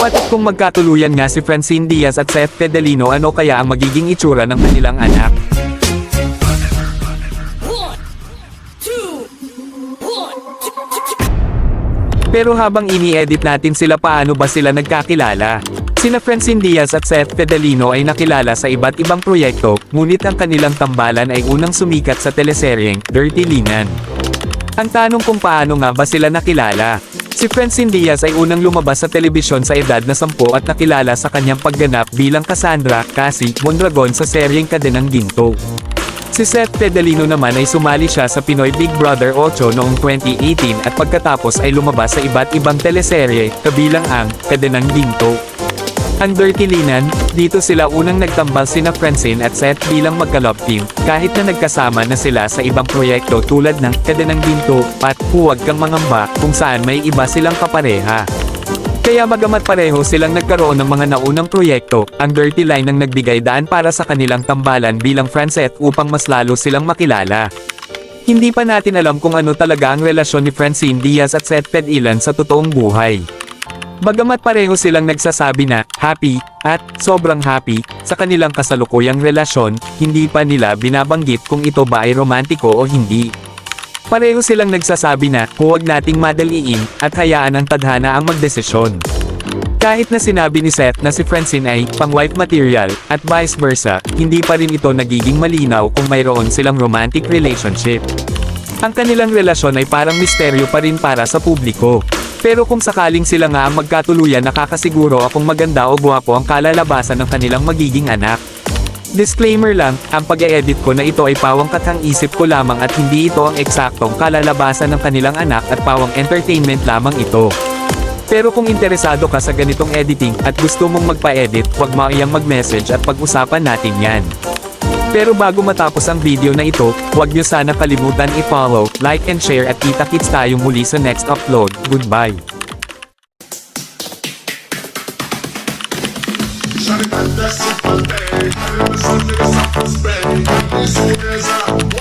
What if kung magkatuluyan nga si Francine Diaz at Seth Fidelino, ano kaya ang magiging itsura ng kanilang anak? Pero habang ini-edit natin sila, paano ba sila nagkakilala? Sina Francine Diaz at Seth Fidelino ay nakilala sa iba't ibang proyekto, ngunit ang kanilang tambalan ay unang sumikat sa teleseryeng Dirty Linan. Ang tanong kung paano nga ba sila nakilala? Si Francine Diaz ay unang lumabas sa telebisyon sa edad na 10 at nakilala sa kanyang pagganap bilang Cassandra Cassie Mondragon sa seryeng Cadenang Ginto. Si Seth Fidelino naman ay sumali siya sa Pinoy Big Brother 8 noong 2018 at pagkatapos ay lumabas sa iba't ibang teleserye, kabilang ang Cadenang Ginto. Ang Dirty Linan, dito sila unang nagtambal sina Francine at Seth bilang magka-love team, kahit na nagkasama na sila sa ibang proyekto tulad ng Cadenang Ginto at Huwag Kang Mangamba, kung saan may iba silang kapareha. Kaya bagamat pareho silang nagkaroon ng mga naunang proyekto, ang Dirty Line ang nagbigay daan para sa kanilang tambalan bilang Francette upang mas lalo silang makilala. Hindi pa natin alam kung ano talaga ang relasyon ni Francine Diaz at Seth Fidelino sa totoong buhay. Bagamat pareho silang nagsasabi na happy at sobrang happy sa kanilang kasalukuyang relasyon, hindi pa nila binabanggit kung ito ba ay romantiko o hindi. Pareho silang nagsasabi na huwag nating madaliin at hayaan ang tadhana ang magdesisyon. Kahit na sinabi ni Seth na si Francine ay pang-wife material at vice versa, hindi pa rin ito nagiging malinaw kung mayroon silang romantic relationship. Ang kanilang relasyon ay parang misteryo pa rin para sa publiko. Pero kung sakaling sila nga ang magkatuluyan, nakakasiguro akong maganda o gwapo ang kalalabasan ng kanilang magiging anak. Disclaimer lang, ang pag-e-edit ko na ito ay pawang kathang isip ko lamang at hindi ito ang eksaktong kalalabasan ng kanilang anak at pawang entertainment lamang ito. Pero kung interesado ka sa ganitong editing at gusto mong magpa-edit, huwag maiyang mag-message at pag-usapan natin yan. Pero bago matapos ang video na ito, huwag niyo sana kalimutan i-follow, like and share at kita-kits tayo muli sa next upload. Goodbye! Shawty got that super thing, 100% niggas off the spray. You see there's a